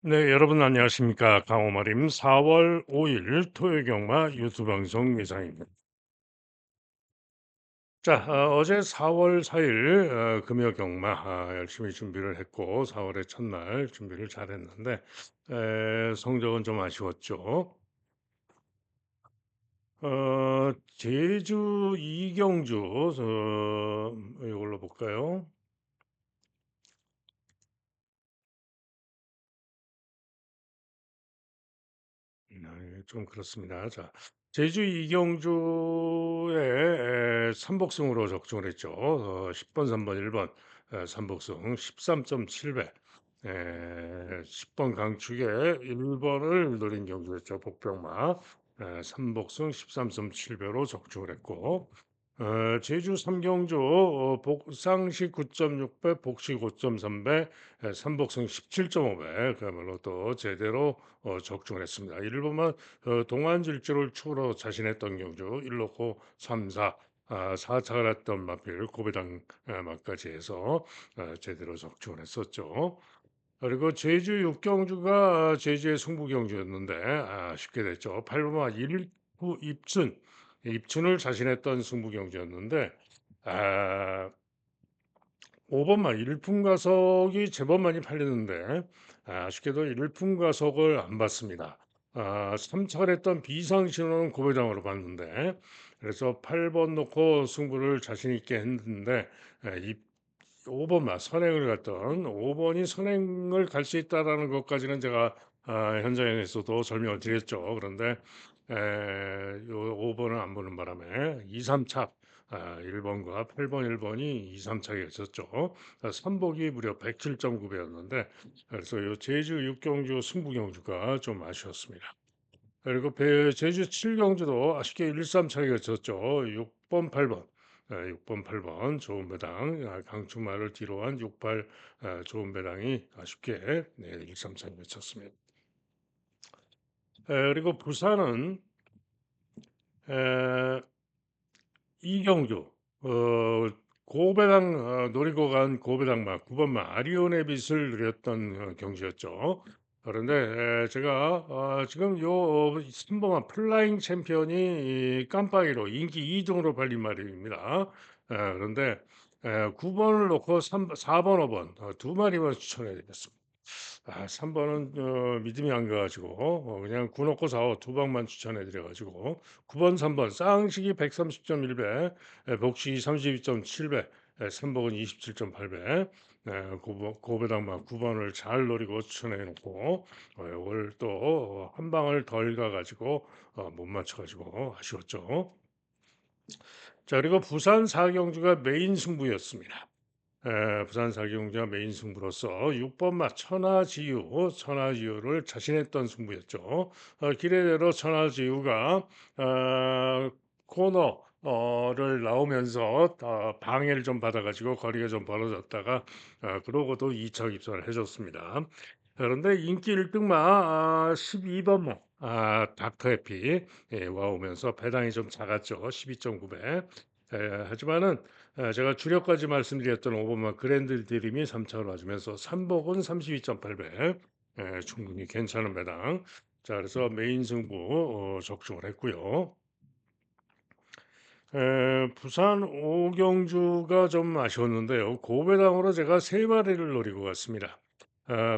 네, 여러분 안녕하십니까. 강호마림 4월 5일 토요일 경마 유튜브 방송 예상입니다. 자, 어제 4월 4일 금요 경마 열심히 준비를 했고 4월의 첫날 준비를 잘했는데 성적은 좀 아쉬웠죠. 제주 이경주 이걸로 볼까요? 좀 그렇습니다. 자, 제주 이경주의 삼복승으로 적중을 했죠. 10번, 3번, 1번 삼복승 13.7배. 10번 강축에 1번을 노린 경주였죠. 복병마. 삼복승 13.7배로 적중을 했고 제주 삼경주 복상시 9.6배, 복시 5.3배, 삼복승 17.5배 그야말로 또 제대로 적중을 했습니다. 일본만 동안질주를 추구로 자신했던 경주 1놓고 3, 4 4차를 했던 마필 고배당 마까지 해서 제대로 적중을 했었죠. 그리고 제주 육경주가 제주의 승부경주였는데 쉽게 됐죠. 8번마 1부 입춘을 자신했던 승부경주였는데 아, 5번마 일품가석이 제법 많이 팔렸는데 아쉽게도 일품가석을 안 받습니다. 3차를 했던 비상신호는 고배당으로 봤는데 그래서 8번 놓고 승부를 자신 있게 했는데 5번만 선행을 갔던 5번이 선행을 갈 수 있다라는 것까지는 제가 현장에서도 설명을 드렸죠. 그런데 요 5번은 안 보는 바람에 2, 3차 1번과 8번, 1번이 2, 3차가 있었죠. 선복이 무려 107.9배였는데 그래서 요 제주 6경주 승부경주가 좀 아쉬웠습니다. 그리고 제주 7경주도 아쉽게 1-3차게 졌죠. 6번, 8번. 6번, 8번 좋은 배당 강추마를 뒤로 한 6, 8 좋은 배당이 아쉽게 1-3차게 쳤습니다. 그리고 부산은 에, 이경주 고배당 노리고 간 고배당마 9번마 아리온의 빛을 누렸던 경주였죠. 그런데 제가 지금 요 3번마 플라잉 챔피언이 깜빡이로 인기 2등으로 팔린 말입니다. 그런데 9번을 놓고 4번, 5번 두 마리만 추천해 드렸습니다. 3번은 믿음이 안 가가지고 그냥 9 놓고 4호 두 방만 추천해 드려가지고 9번, 3번 쌍식이 130.1배, 복식이 32.7배, 삼복은 27.8배. 고배당만 9번을 잘 노리고 추천해 놓고 이걸 또 한 방을 덜 가가지고 못 맞춰가지고 아쉬웠죠. 자, 그리고 부산 사경주가 메인 승부였습니다. 부산 사기용자 메인 승부로서 6번 마 천하지유를 자신했던 승부였죠. 기대대로 천하지유가 코너를 나오면서 방해를 좀 받아가지고 거리가 좀 벌어졌다가 그러고도 2차 입선을 해줬습니다. 그런데 인기 1등마 12번 모 닥터 해피 와 오면서 배당이 좀 작았죠. 12.9배. 하지만은 제가 주력까지 말씀드렸던 오버만 그랜드 드림이 3차로 맞으면서 삼복은 32.8배 충분히 괜찮은 배당. 자, 그래서 메인 승부 적중을 했고요. 부산 오경주가 좀 아쉬웠는데요. 고배당으로 제가 세 마리를 노리고 갔습니다.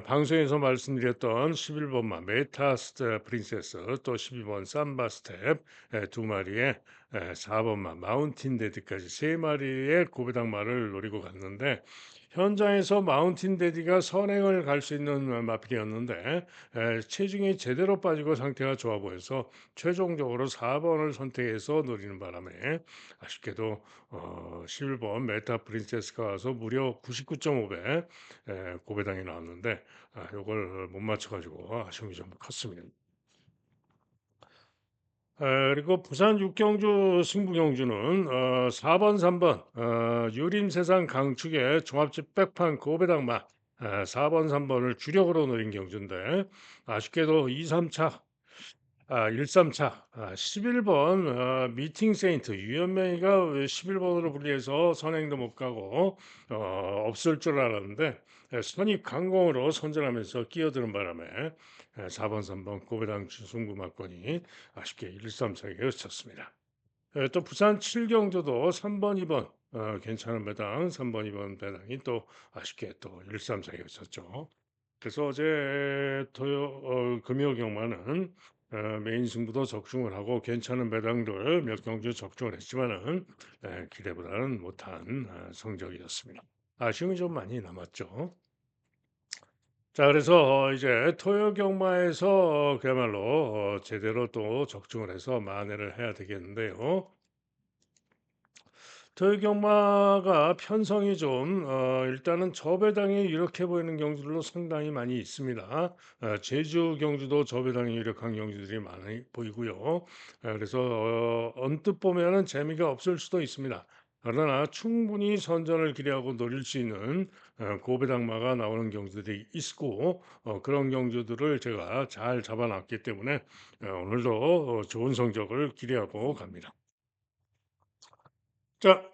방송에서 말씀드렸던 11번마 메타스트 프린세스 또 12번 삼바 스텝 두 마리에 4번마 마운틴 데드까지 세 마리의 고배당 말을 노리고 갔는데 현장에서 마운틴 데디가 선행을 갈 수 있는 마필이었는데 체중이 제대로 빠지고 상태가 좋아 보여서 최종적으로 4번을 선택해서 노리는 바람에 아쉽게도 11번 메타 프린세스가 와서 무려 99.5배 고배당이 나왔는데 이걸 못 맞춰가지고 아쉬움이 좀 컸습니다. 그리고 부산 육경주 승부경주는 4번, 3번 유림세상 강축의 종합집 백판 고배당마 4번, 3번을 주력으로 노린 경주인데 아쉽게도 2, 3차 1-3차 11번 미팅 세인트 유연맹이가 왜 11 번으로 불리해서 선행도 못 가고 없을 줄 알았는데 선입 강공으로 선전하면서 끼어드는 바람에 4 번, 3번 고배당 승부마권이 아쉽게 1-3차에 그쳤습니다. 또 부산 7경주도 3 번, 2번 괜찮은 배당 3 번, 2번 배당이 또 아쉽게 또 1-3차에 그쳤죠. 그래서 어제 금요 경마는 메인 승부도 적중을 하고 괜찮은 배당들 몇 경주 적중을 했지만은 기대보다는 못한 성적이었습니다. 아쉬움이 좀 많이 남았죠. 자, 그래서 이제 토요 경마에서 그야말로 제대로 또 적중을 해서 만회를 해야 되겠는데요. 토요경마가 편성이 좀 일단은 저배당이 유력해 보이는 경주들로 상당히 많이 있습니다. 제주 경주도 저배당이 유력한 경주들이 많이 보이고요. 그래서 언뜻 보면은 재미가 없을 수도 있습니다. 그러나 충분히 선전을 기대하고 노릴 수 있는 고배당마가 나오는 경주들이 있고 그런 경주들을 제가 잘 잡아놨기 때문에 오늘도 좋은 성적을 기대하고 갑니다. 자,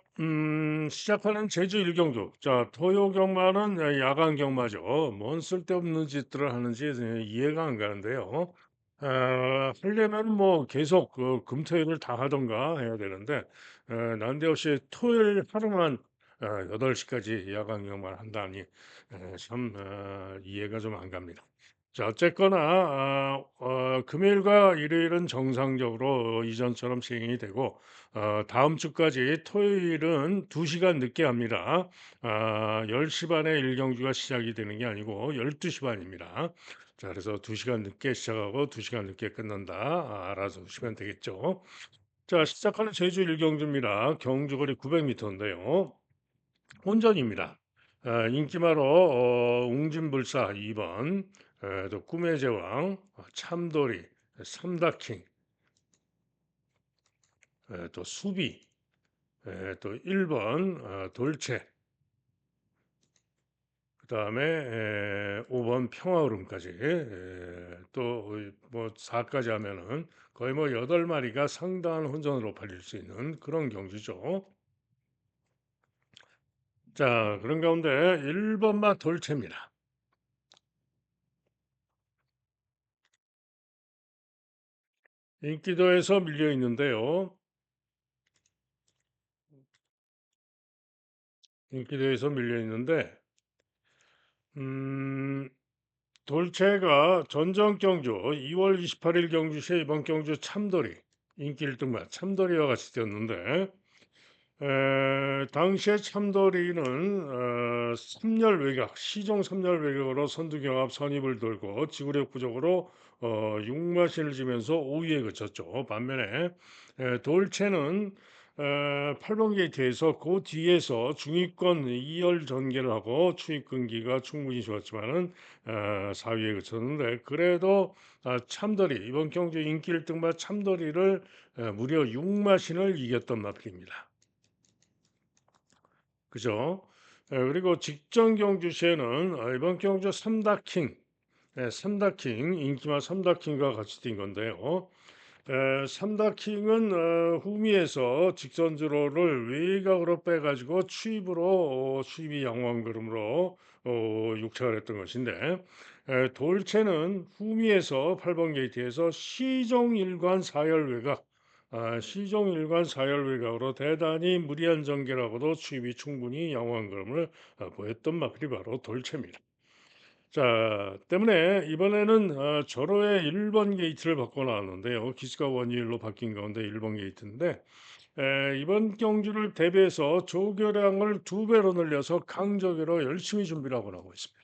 시작하는 제주 일경주. 자, 토요 경마는 야간 경마죠. 뭔 쓸데없는 짓들을 하는지 이해가 안 가는데요. 하려면 뭐 계속 그 금토일을 다 하던가 해야 되는데 난데없이 토요일 하루만 8시까지 야간 경마를 한다니 참 이해가 좀 안 갑니다. 자, 어쨌거나 금요일과 일요일은 정상적으로 이전처럼 시행이 되고 다음 주까지 토요일은 2시간 늦게 합니다. 10시 반에 일경주가 시작이 되는 게 아니고 12시 반입니다. 자, 그래서 2시간 늦게 시작하고 2시간 늦게 끝난다. 알아서 두시면 되겠죠. 자, 시작하는 제주 일경주입니다. 경주거리 900m인데요. 혼전입니다. 인기마로 웅진불사 2번, 또 꿈의 제왕, 참돌이, 삼다킹, 또 수비, 또 1번 돌체, 그다음에 5번 평화오름까지 또뭐 4까지 하면은 거의 뭐 8마리가 상당한 혼전으로 팔릴 수 있는 그런 경주죠. 자, 그런 가운데 1번마 돌체입니다. 인기도에서 밀려 있는데요. 인기도에서 밀려 있는데 음 돌체가 전전 경주 2월 28일 경주시에 이번 경주 참돌이 인기 1등만 참돌이와 같이 뛰었는데 당시에 참돌이는 3열 외곽 시종 3열 외곽으로 선두경합 선입을 돌고 지구력 부족으로 6마신을 지면서 5위에 그쳤죠. 반면에 돌체는 8번 게이트에서 그 뒤에서 중위권 2열 전개를 하고 추입 근기가 충분히 좋았지만은 4위에 그쳤는데 그래도 참돌이 이번 경주 인기 1등마 참돌이를 무려 6마신을 이겼던 마필입니다. 그죠? 그리고 직전 경주 시에는 이번 경주 삼다킹, 삼다킹 인기마 삼다킹과 같이 뛴 건데요. 삼다킹은 후미에서 직선주로를 외곽으로 빼가지고 추입으로 추입이 양호한 걸음으로 육착을 했던 것인데 돌체는 후미에서 8번 게이트에서 시종일관 사열 외곽 시종일관 사열 외곽으로 대단히 무리한 전개라고도 추입이 충분히 양호한 걸음을 보였던 마필이 바로 돌체입니다. 자, 때문에 이번에는 절호의 1번 게이트를 바꿔 나왔는데요. 기수가 원일로 바뀐 가운데 1번 게이트인데 이번 경주를 대비해서 조교량을 2배로 늘려서 강조계로 열심히 준비를 하고 나오고 있습니다.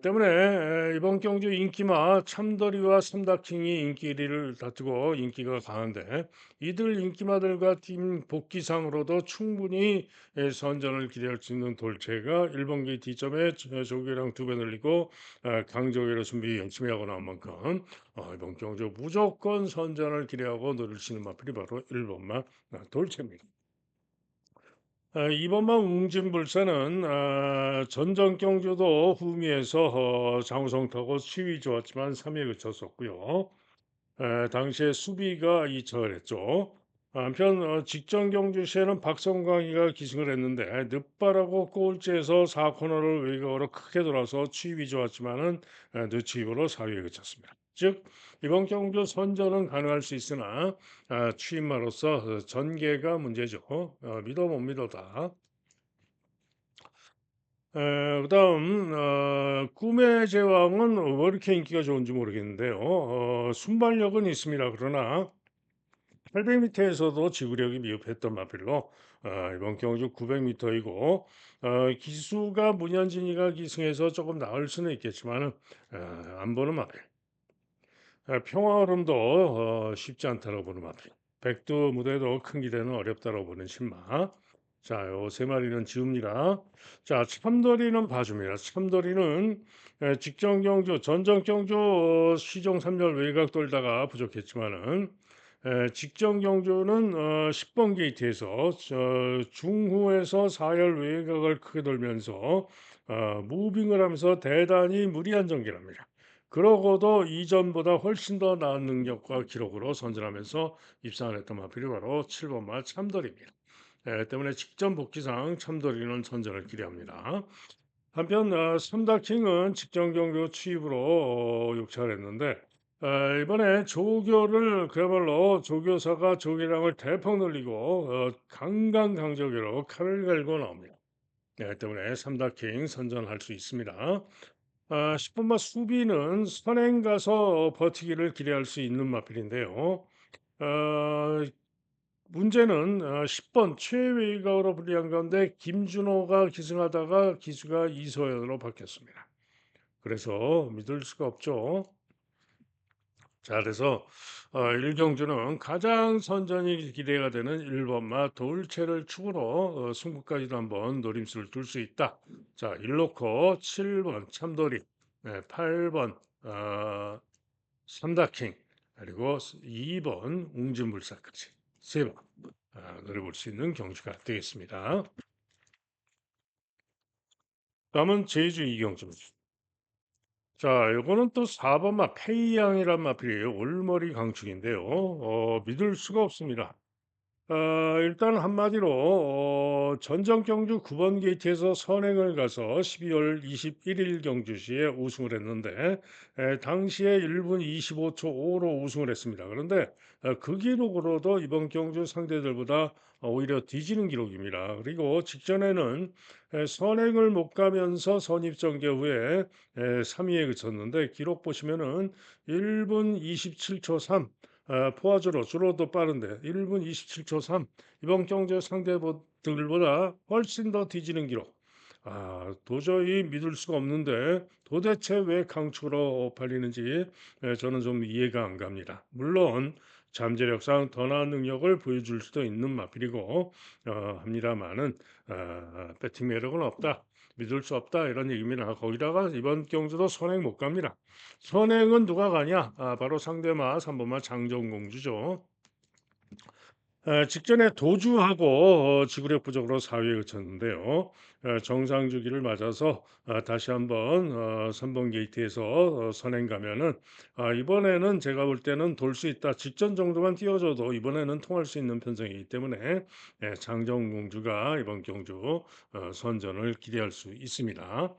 때문에 이번 경주 인기마 참더리와 삼다킹이 인기 1위를 다투고 인기가 강한데 이들 인기마들과 팀 복귀상으로도 충분히 선전을 기대할 수 있는 돌체가 1번 게이트 이점에 조교량 2배 늘리고 강조계로 준비 열심히 하고 나온 만큼 이번 경주 무조건 선전을 기대하고 노릴 수 있는 마필이 바로 1번마 돌체입니다. 이번만 웅진불사는 전전 경주도 후미에서 장우성 타고 수위 좋았지만 3위에 그쳤었고요. 당시에 수비가 이처했죠. 한편 직전 경주 시에는 박성광이가 기승을 했는데 늦바라고 골지에서 4코너를 외곽으로 크게 돌아서 추입이 좋았지만은 늦추입으로 4위에 그쳤습니다. 즉 이번 경주 선전은 가능할 수 있으나 추입마로서 전개가 문제죠. 믿어 못 믿어다. 그다음 꿈의 제왕은 왜 이렇게 인기가 좋은지 모르겠는데요. 순발력은 있습니다. 그러나 800m에서도 지구력이 미흡했던 마필로 이번 경주 900m이고 기수가 문현진이가 기승해서 조금 나을 수는 있겠지만은 안 보는 마필. 평화오름도 쉽지 않다고 보는 마필. 백두 무대도 큰 기대는 어렵다고 보는 신마. 자, 요 세 마리는 지웁니다. 자, 참돌이는 봐줍니다. 참돌이는 직전 경주, 전전 경주 시종 3열 외곽 돌다가 부족했지만은 직전 경주는 10번 게이트에서 중후에서 4열 외곽을 크게 돌면서 무빙을 하면서 대단히 무리한 전개랍니다. 그러고도 이전보다 훨씬 더 나은 능력과 기록으로 선전하면서 입상을 했던 마필이 바로 7번 마 참돌입니다. 때문에 직전 복귀상 참돌이는 선전을 기대합니다. 한편 삼다킹은 직전 경주 취입으로 육차를 했는데 이번에 조교를 그야말로 조교사가 조계량을 대폭 늘리고 강강강조교로 칼을 갈고 나옵니다. 때문에 삼다킹 선전할 수 있습니다. 10번마 수비는 선행 가서 버티기를 기대할 수 있는 마필인데요. 어, 문제는 10번 최외곽으로 불리한 가운데 김준호가 기승하다가 기수가 이소연으로 바뀌었습니다. 그래서 믿을 수가 없죠. 자, 그래서 1경주는 가장 선전이 기대가 되는 1번마 돌체를 축으로 승부까지도 한번 노림수를 둘 수 있다. 자, 1놓고 7번 참돌이, 8번 삼다킹, 그리고 2번 웅진불사까지 세 번 노려볼 수 있는 경주가 되겠습니다. 다음은 제주 이경주입니다. 자, 요거는 또 4번마 페이양이란 마필이에요. 올머리 강축인데요. 믿을 수가 없습니다. 일단 한마디로 전정 경주 9번 게이트에서 선행을 가서 12월 21일 경주시에 우승을 했는데 당시에 1분 25초 5로 우승을 했습니다. 그런데 그 기록으로도 이번 경주 상대들보다 오히려 뒤지는 기록입니다. 그리고 직전에는 선행을 못 가면서 선입전개 후에 3위에 그쳤는데 기록 보시면은 1분 27초 3 포화주로 줄어도 빠른데 1분 27초 3 이번 경제 상대들보다 훨씬 더 뒤지는 기록. 도저히 믿을 수가 없는데 도대체 왜 강추로 팔리는지 저는 좀 이해가 안 갑니다. 물론 잠재력상 더 나은 능력을 보여줄 수도 있는 마필이고 합니다만은 배팅 매력은 없다. 믿을 수 없다 이런 얘기입니다. 거기다가 이번 경주도 선행 못 갑니다. 선행은 누가 가냐? 바로 상대마 3번마 장정공주죠. 직전에 도주하고 지구력 부족으로 4위에 그쳤는데요. 정상 주기를 맞아서 다시 한번 3번 게이트에서 선행 가면은 이번에는 제가 볼 때는 돌 수 있다. 직전 정도만 띄워줘도 이번에는 통할 수 있는 편성이기 때문에 장정공주가 이번 경주 선전을 기대할 수 있습니다.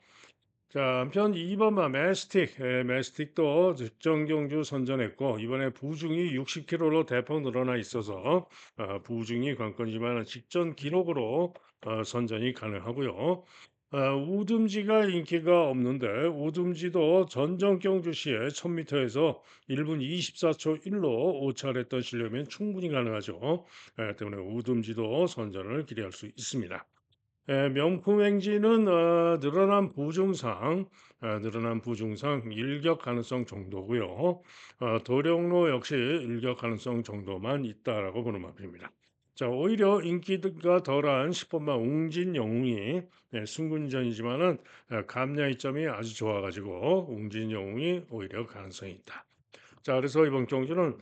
자, 한편 2번마 메스틱, 메스틱도 직전 경주 선전했고 이번에 부중이 60kg로 대폭 늘어나 있어서 부중이 관건이지만 직전 기록으로 선전이 가능하고요. 우듬지가 인기가 없는데 우듬지도 전전 경주 시에 1000m에서 1분 24초 1로 오차했던 실력이면 충분히 가능하죠. 때문에 우듬지도 선전을 기대할 수 있습니다. 명품행진은 늘어난 부중상 일격 가능성 정도고요. 도령로 역시 일격 가능성 정도만 있다라고 보는 마입니다. 자, 오히려 인기가 덜한 10번마 웅진영웅이 승군전이지만은 감량이점이 아주 좋아가지고 웅진영웅이 오히려 가능성이 있다. 자, 그래서 이번 경주는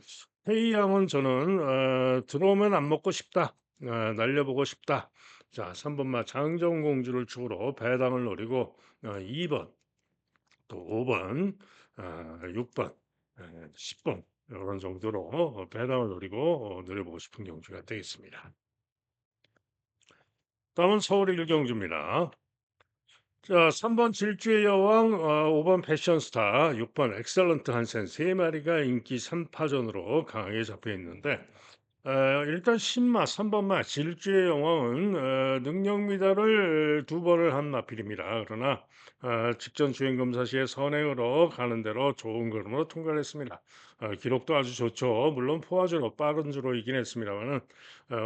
회의양은 저는 들어오면 안 먹고 싶다. 날려보고 싶다. 자, 3번마 장정공주를 축으로 배당을 노리고 2번, 또 5번, 6번, 10번 요런 정도로 배당을 노리고 누려보고 싶은 경주가 되겠습니다. 다음은 서울 일경주입니다. 자, 3번 질주의 여왕, 5번 패션스타, 6번 엑셀런트 한센 세 마리가 인기 3파전으로 강하게 잡혀 있는데 일단 신마 3 번마 질주의 여왕은 능력 미달을 두 번을 한 마필입니다. 그러나 직전 주행 검사 시에 선행으로 가는 대로 좋은 걸음으로 통과를 했습니다. 기록도 아주 좋죠. 물론 포화주로 빠른 주로 이긴 했습니다만은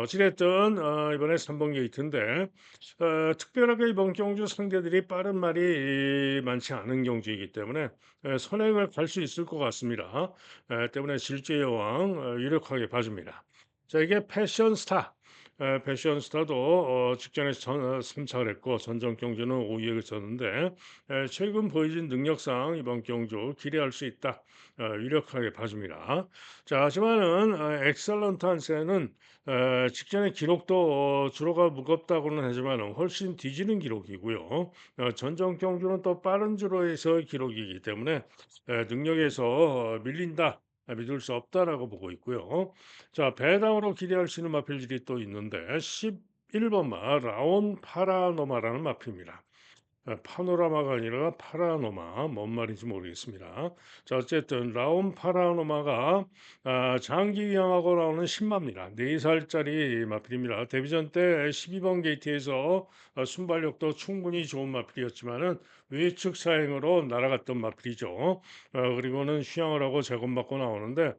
어찌 됐든 이번에 3번 게이트인데 특별하게 이번 경주 상대들이 빠른 말이 많지 않은 경주이기 때문에 선행을 갈 수 있을 것 같습니다. 때문에 질주의 여왕 유력하게 봐줍니다. 자, 이게 패션스타. 패션스타도 직전에 선착을 했고 전전 경주는 5 위에 그쳤는데 최근 보여진 능력상 이번 경주 기대할 수 있다. 유력하게 봐줍니다. 자, 하지만은 엑셀런트 한세는 직전의 기록도 주로가 무겁다고는 하지만 훨씬 뒤지는 기록이고요. 전전 경주는 또 빠른 주로에서의 기록이기 때문에 능력에서 밀린다. 믿을 수 없다라고 보고 있고요. 자, 배당으로 기대할 수 있는 마필들이 또 있는데 11번 마 라온 파라노마라는 마필입니다. 파노라마가 아니라 파라노마 뭔 말인지 모르겠습니다. 자, 어쨌든 라온 파라노마가 장기위양하고 나오는 신마입니다. 4살짜리 마필입니다. 데뷔전 때 12번 게이트에서 순발력도 충분히 좋은 마필이었지만은 외측 사행으로 날아갔던 마필이죠. 그리고는 휴양을 하고 재검받고 나오는데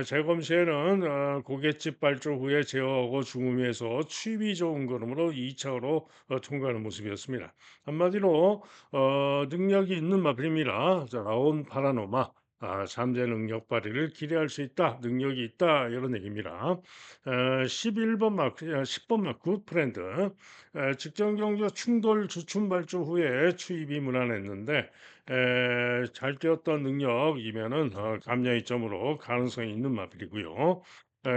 재검 시에는 고갯집 발주 후에 제어하고 중음에서 취입이 좋은 걸음으로 2차로 통과하는 모습이었습니다. 한마디로 능력이 있는 마필입니다. 자, 라온 파라노마. 잠재 능력 발휘를 기대할 수 있다. 능력이 있다. 이런 얘기입니다. 11번 마크, 10번 마크 프렌드. 직전 경주 충돌 주춤 발주 후에 추입이 무난했는데 잘 뛰었던 능력이면은 감량이점으로 가능성이 있는 마필이고요.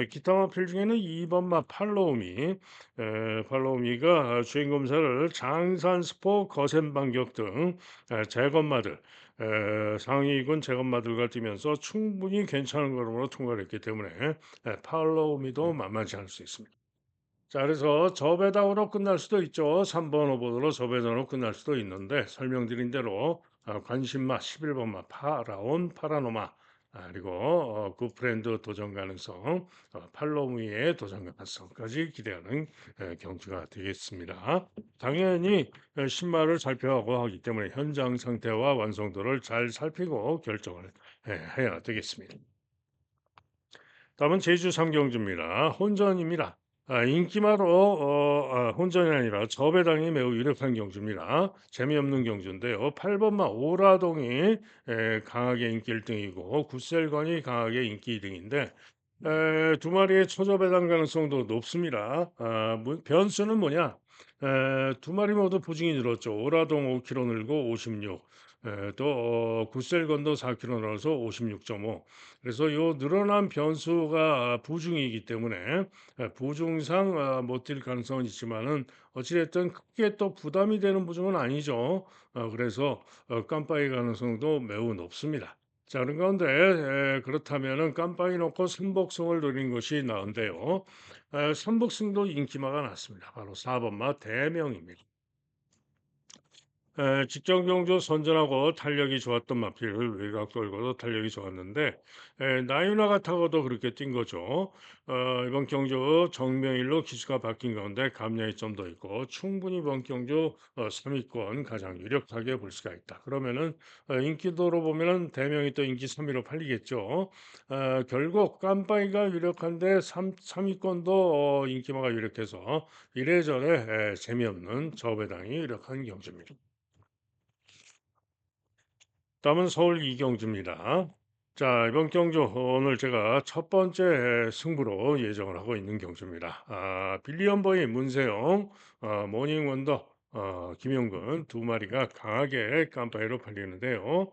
기타 마필 중에는 2번 마 팔로우미, 팔로우미가 주행 검사를 장산 스포 거센 반격 등 재검마들 상위군 재검마들과 뛰면서 충분히 괜찮은 걸음으로 통과를 했기 때문에 팔로우미도 만만치 않을 수 있습니다. 자, 그래서 저배당으로 끝날 수도 있죠. 3번 오버로 저배당으로 끝날 수도 있는데 설명드린 대로 관심마 11번 마 파라온 파라노마 그리고 굿프렌드 도전 가능성 팔로우미의 도전 가능성까지 기대하는 경주가 되겠습니다. 당연히 신마를 살펴하고 하기 때문에 현장 상태와 완성도를 잘 살피고 결정을 해야 되겠습니다. 다음은 제주 삼경주입니다. 혼전입니다. 인기마로 혼전이 아니라 저배당이 매우 유력한 경주입니다. 재미없는 경주인데요. 8번마 오라동이 강하게 인기 1등이고 굿셀건이 강하게 인기 2등인데 두 마리의 초저배당 가능성도 높습니다. 변수는 뭐냐? 두 마리 모두 보증이 늘었죠. 오라동 5kg 늘고 56. 또 굿셀건도 4kg 늘어서 56.5. 그래서 요 늘어난 변수가 부중이기 때문에 부중상 못 뛸 가능성은 있지만은 어찌 됐든 크게 또 부담이 되는 부중은 아니죠. 그래서 깜빡이 가능성도 매우 높습니다. 자, 그런 가운데 그렇다면은 깜빡이 놓고 선복승을 노리는 것이 나은데요. 선복승도 인기마가 났습니다. 바로 4번마 대명입니다. 직전 경주 선전하고 탄력이 좋았던 마필 외곽 돌고도 탄력이 좋았는데 나윤화 같아도 그렇게 뛴 거죠. 이번 경주 정명일로 기수가 바뀐 가운데 감량이 좀 더 있고 충분히 이번 경주 3위권 가장 유력하게 볼 수가 있다. 그러면은 인기도로 보면은 대명이 또 인기 3위로 팔리겠죠. 결국 깜빡이가 유력한데 3위권도 인기마가 유력해서 이래저래 재미없는 저배당이 유력한 경주입니다. 다음은 서울 이경주입니다. 자, 이번 경주 오늘 제가 첫 번째 승부로 예정을 하고 있는 경주입니다. 빌리언보이 문세영, 모닝 원더, 김용근 두 마리가 강하게 깜빡이로 팔리는데요.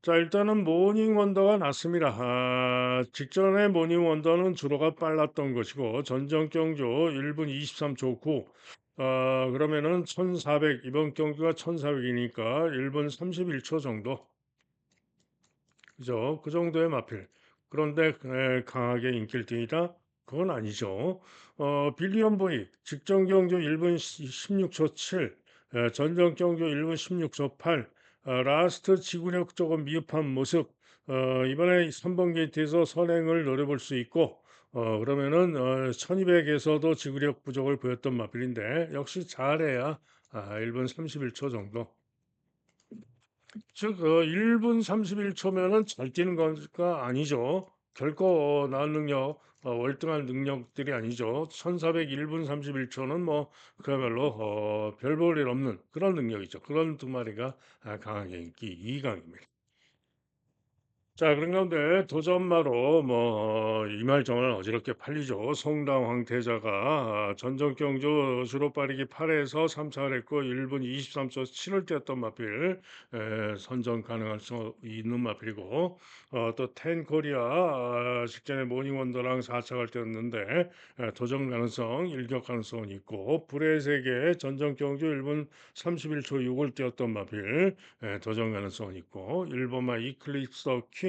자, 일단은 모닝 원더가 났습니다. 직전에 모닝 원더는 주로가 빨랐던 것이고 전전 경주 1분 23초 9. 그러면은 1400 이번 경주가 1400이니까 1분 31초 정도. 그죠? 그 정도의 마필. 그런데 강하게 인기를 끈이다? 그건 아니죠. 빌리언 보이 직전 경주 1분 16초 7, 전전 경주 1분 16초 8, 라스트 지구력 조금 미흡한 모습. 이번에 3번 게이트에서 선행을 노려볼 수 있고, 그러면은 1200에서도 지구력 부족을 보였던 마필인데 역시 잘해야 1분 31초 정도. 즉 1분 31 초면은 잘 뛰는 거가 아니죠. 결코 나은 능력, 월등한 능력들이 아니죠. 1401분 31 초는 뭐 그야말로 별 볼 일 없는 그런 능력이죠. 그런 두 마리가 강하게 인기 2 강입니다. 자, 그런 가운데 도전마로 뭐 이말저말 어지럽게 팔리죠. 송당 황태자가 전적 경주 주로 빠르기 8에서 3차를 했고 1분 23초 7을 뛰었던 마필, 선정 가능할 수 있는 마필이고, 또 텐코리아 직전에 모닝원더랑 4차를 뛰었는데 도전 가능성, 일격 가능성은 있고, 불의 세계 전정 경주 1분 31초 6을 뛰었던 마필, 도전 가능성은 있고, 일본마 이클립서 퀸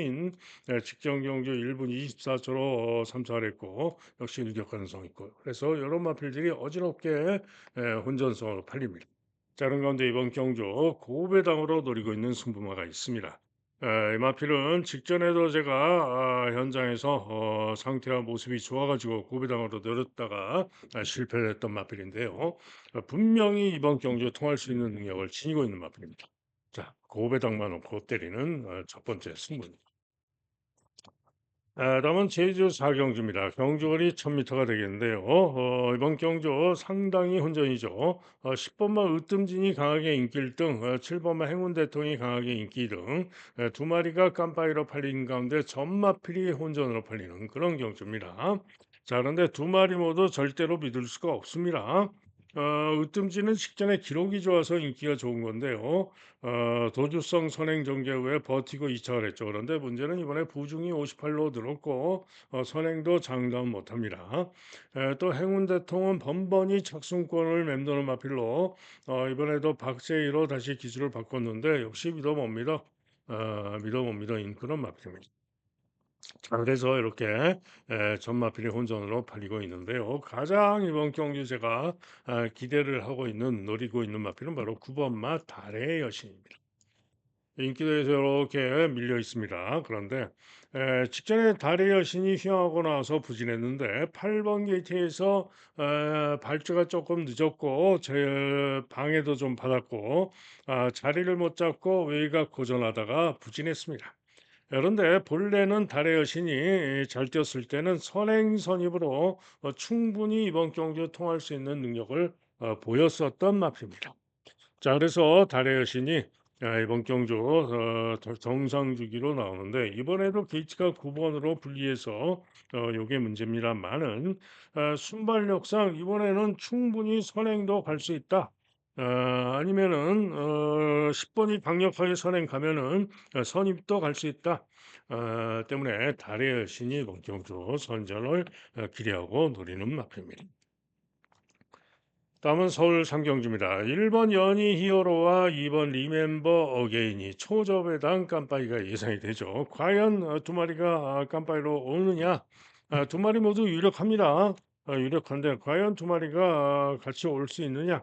직전 경주 1분 24초로 3차를 했고 역시 일격 가능성이 있고, 그래서 이런 마필들이 어지럽게 혼전성으로 팔립니다. 자, 그런 가운데 이번 경주 고배당으로 노리고 있는 승부마가 있습니다. 이 마필은 직전에도 제가 현장에서 상태와 모습이 좋아가지고 고배당으로 노렸다가 실패를 했던 마필인데요. 분명히 이번 경주 통할 수 있는 능력을 지니고 있는 마필입니다. 자, 고배당만 놓고 때리는 첫 번째 승부입니다. 다음은 제주 4경주입니다. 경주거리 1000m가 되겠는데요. 이번 경주 상당히 혼전이죠. 10번마 으뜸진이 강하게 인기 1등, 7번마 행운대통이 강하게 인기 2등, 두 마리가 깜빡이로 팔린 가운데 전마필이 혼전으로 팔리는 그런 경주입니다. 자, 그런데 두 마리 모두 절대로 믿을 수가 없습니다. 으뜸진은 직전에 기록이 좋아서 인기가 좋은 건데요. 도주성 선행 전개 후에 버티고 2차를 했죠. 그런데 문제는 이번에 부중이 58로 늘었고 선행도 장담 못합니다. 또 행운 대통은 번번이 착순권을 맴도는 마필로 이번에도 박세희로 다시 기술을 바꿨는데 역시 믿어봅니다. 믿어봅니다. 그런 마필입니다. 자, 그래서 이렇게 전마필이 혼전으로 팔리고 있는데요. 가장 이번 경주 제가 기대를 하고 있는 노리고 있는 마필은 바로 9번마 달의 여신입니다. 인기도에서 이렇게 밀려 있습니다. 그런데 직전에 달의 여신이 휘황하고 나서 부진했는데 8번 게이트에서 발주가 조금 늦었고 제 방해도 좀 받았고 자리를 못 잡고 외곽 고전하다가 부진했습니다. 그런데 본래는 달의 여신이 잘 뛰었을 때는 선행선입으로 충분히 이번 경주 통할 수 있는 능력을 보였었던 마표입니다. 자, 그래서 달의 여신이 이번 경주 정상 주기로 나오는데 이번에도 게이츠가 9번으로 분리해서 요게 문제입니다만은 순발력상 이번에는 충분히 선행도 갈 수 있다. 아니면은 10번이 강력하게 선행 가면은 선입도 갈 수 있다. 때문에 달의 여신이 이번 경주 선전을 기대하고 노리는 마표입니다. 다음은 서울 삼경주입니다. 1번 연희 히어로와 2번 리멤버 어게인이 초접에당 깜빡이가 예상이 되죠. 과연 두 마리가 깜빡이로 오느냐? 두 마리 모두 유력합니다. 유력한데 과연 두 마리가 같이 올 수 있느냐?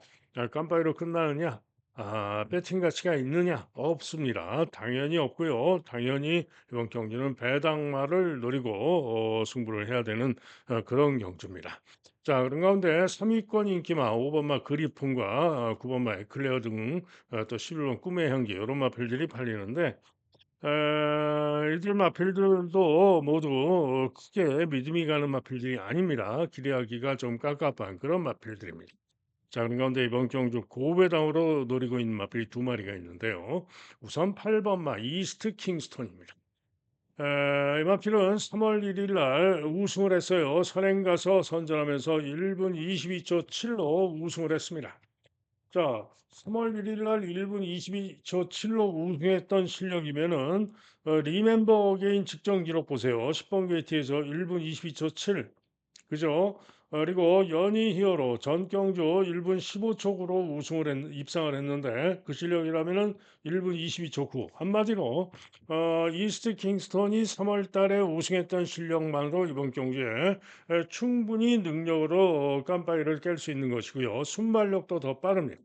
깜빡이로 끝나느냐? 배팅 가치가 있느냐? 없습니다. 당연히 없고요. 당연히 이번 경기는 배당마를 노리고 승부를 해야 되는 그런 경주입니다. 자, 그런 가운데 3위권 인기마 5번마 그리폰과 9번마 에클레어 등 또 11번 꿈의 향기 이런 마필들이 팔리는데 이들 마필들도 모두 크게 믿음이 가는 마필들이 아닙니다. 기대하기가 좀 깝깝한 그런 마필들입니다. 자, 그런 가운데 이번 경주 고배당으로 노리고 있는 마필이 두 마리가 있는데요. 우선 8번마 이스트 킹스톤입니다. 이마필은 3월 1일 날 우승을 했어요. 선행 가서 선전하면서 1분 22초 7로 우승을 했습니다. 자, 3월 1일 날 1분 22초 7로 우승했던 실력이면은 리멤버 어게인 직전 기록 보세요. 10번 게이트에서 1분 22초 7. 그죠? 그리고 연이 히어로 전경주 1분 15초 구로 입상을 했는데 그 실력이라면은 1분 22초 9. 한마디로 이스트 킹스턴이 3월 달에 우승했던 실력만으로 이번 경기에 충분히 능력으로 깜빡이를 깰 수 있는 것이고요. 순발력도 더 빠릅니다.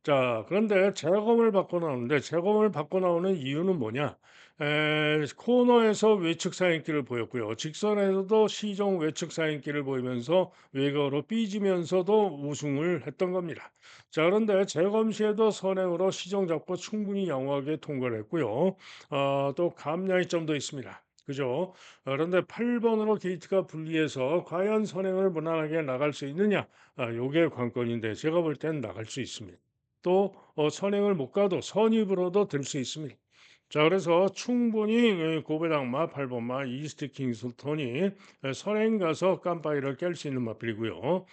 자, 그런데 재검을 받고 나오는데 재검을 받고 나오는 이유는 뭐냐? 코너에서 외측 사인기를 보였고요. 직선에서도 시종 외측 사인기를 보이면서 외곽으로 삐지면서도 우승을 했던 겁니다. 자, 그런데 재검 시에도 선행으로 시종 잡고 충분히 양호하게 통과를 했고요. 또 감량의 점도 있습니다. 그죠? 그런데 8번으로 게이트가 분리해서 과연 선행을 무난하게 나갈 수 있느냐? 요게 관건인데 제가 볼 땐 나갈 수 있습니다. 또 선행을 못 가도 선입으로도 들 수 있습니다. 자, 그래서 충분히 고배당마 8번마 이스트 킹스턴이 선행 가서 깜빡이를 깰 수 있는 마필이고요.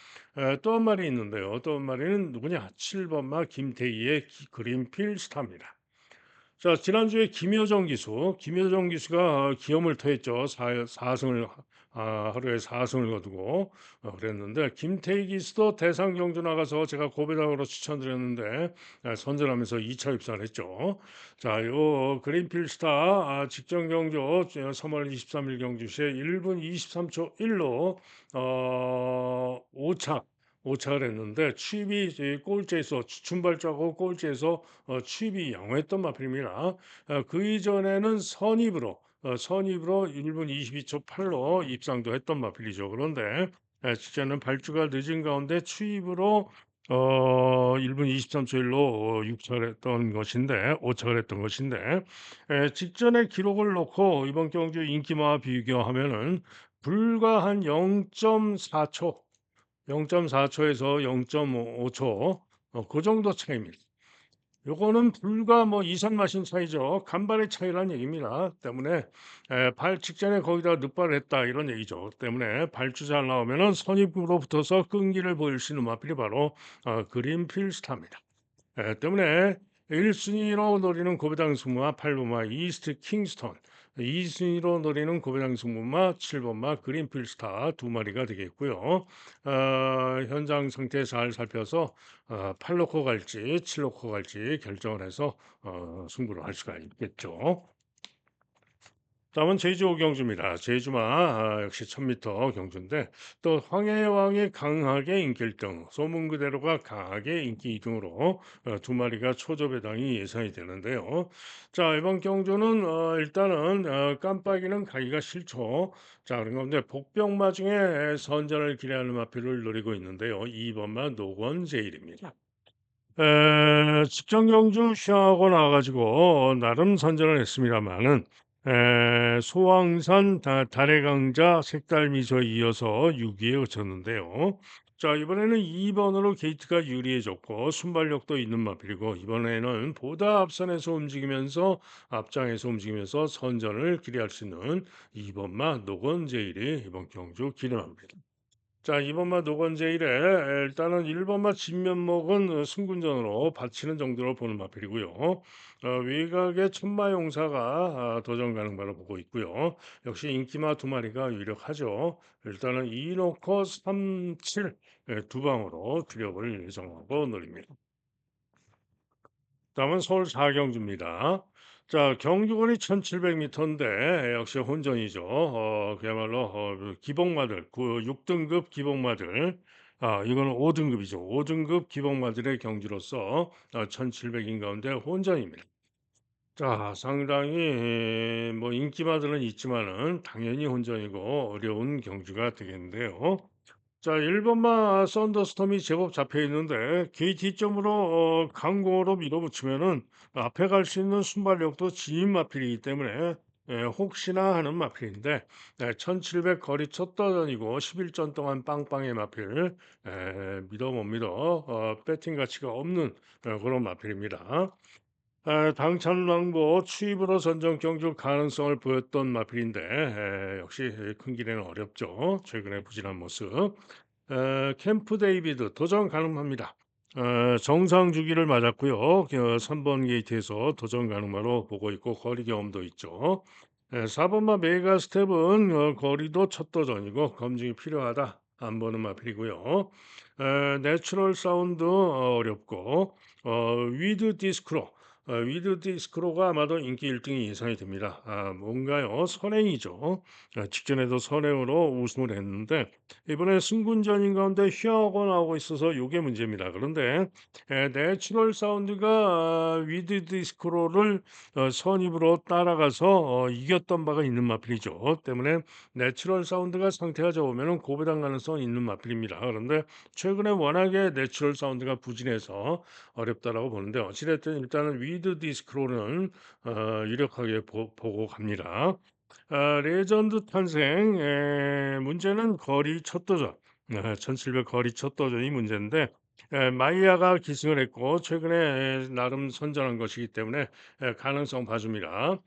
또 한 마리 있는데요. 또 한 마리는 누구냐? 7번마 김태희의 그린필 스타입니다. 자, 지난주에 김효정 기수가 기염을 토했죠. 사승을 하루에 4승을 거두고 그랬는데 김태희 기수도 대상 경주 나가서 제가 고배당으로 추천드렸는데 선전하면서 2차 입상을 했죠. 자, 요 그린필스타 직전 경주 3월 23일 경주시에 1분 23초 1로 5차를 했는데 취입이 이제 꼴찌에서 주춤발자고 꼴찌에서 취입이 양호했던 마필입니다. 그 이전에는 선입으로 1분 22초 8로 입상도 했던 마필이죠. 그런데 직전은 발주가 늦은 가운데 취입으로 1분 23초 1로 6차를 했던 것인데 5차를 했던 것인데 직전에 기록을 놓고 이번 경주 인기마와 비교하면은 불과 한 0.4초 0.4초에서 0.5초 그 정도 차이입니다. 요거는 불과 뭐 이산 마신 차이죠. 간발의 차이란 얘기입니다. 때문에 발 직전에 거기다 늑발을 했다 이런 얘기죠. 때문에 발주 잘 나오면은 선입으로 붙어서 끈기를 보일 수 있는 마필이 바로 그린필스타입니다. 때문에 1순위로 노리는 고배당 승무와 8번마 이스트 킹스턴, 2순위로 노리는 고배당 승무마 7번마 그린필스타 두 마리가 되겠고요. 현장 상태 잘 살펴서 8로코 갈지 7로코 갈지 결정을 해서 승부를 할 수가 있겠죠. 다음은 제주 오경주입니다. 제주마 역시 1000m 경주인데 또 황해왕이 강하게 인기 1등, 소문 그대로가 강하게 인기 2등으로 두 마리가 초조배당이 예상이 되는데요. 자, 이번 경주는 일단은 깜빡이는 가기가 싫죠. 자, 그런 가운데 복병마 중에 선전을 기대하는 마필을 노리고 있는데요. 2번마 노건제일입니다. 직전 경주 시합하고 나와 가지고 나름 선전을 했습니다마는 소왕산 달의 강자 색달미소에 이어서 6 위에 그쳤는데요. 자, 이번에는 2 번으로 게이트가 유리해졌고 순발력도 있는 마필이고 이번에는 보다 앞선에서 움직이면서 앞장에서 움직이면서 선전을 기대할 수 있는 2 번마 노건제일이 이번 경주 기대합니다. 자, 이번마 노건제 1에 일단은 1번마 진면목은 승군전으로 바치는 정도로 보는 마필이고요. 외곽의 천마용사가 도전 가능바로 보고 있고요. 역시 인기마 두 마리가 유력하죠. 일단은 2놓고 3, 7 두 방으로 주력을 예정하고 노립니다. 다음은 서울 사경주입니다. 자, 경주거리 1700m인데 역시 혼전이죠. 그야말로 그 기복마들, 그 6등급 기복마들. 이거는 5등급이죠. 5등급 기복마들의 경주로서 1700인 가운데 혼전입니다. 자, 상당히 뭐 인기마들은 있지만은 당연히 혼전이고 어려운 경주가 되겠는데요. 자, 1번마 썬더스톰이 제법 잡혀 있는데 게이트 점으로 강공으로 밀어붙이면은 앞에 갈 수 있는 순발력도 지인 마필이기 때문에 혹시나 하는 마필인데 1700 거리 첫 떠전이고 11전 동안 빵빵의 마필 믿어 못 믿어 배팅 가치가 없는 그런 마필입니다. 당찬왕보 추입으로 전정 경주 가능성을 보였던 마필인데 역시 큰 길에는 어렵죠. 최근에 부진한 모습. 캠프 데이비드 도전 가능합니다. 정상 주기를 맞았고요. 3번 게이트에서 도전 가능마로 보고 있고 거리 경험도 있죠. 4번마 메가 스텝은 거리도 첫 도전이고 검증이 필요하다. 안 보는 마필이고요. 내추럴 사운드 어렵고 위드 디스크로 위드 디스크로가 아마도 인기 1 등이 예상이 됩니다. 뭔가요? 선행이죠. 직전에도 선행으로 우승을 했는데 이번에 승군전인 가운데 휘어하고 나오고 있어서 요게 문제입니다. 그런데 내추럴 사운드가 위드 디스크로를 선입으로 따라가서 이겼던 바가 있는 마필이죠. 때문에 내추럴 사운드가 상태가 좋으면 고배당 가능성은 있는 마필입니다. 그런데 최근에 워낙에 내추럴 사운드가 부진해서 어렵다라고 보는데 어찌됐든 일단은 위드 디스크로는 유력하게 보고 갑니다. 레전드 탄생 문제는 거리 첫 도전 1700 거리 첫 도전이 문제인데 마이야가 기승을 했고 최근에 나름 선전한 것이기 때문에 가능성 봐줍니다.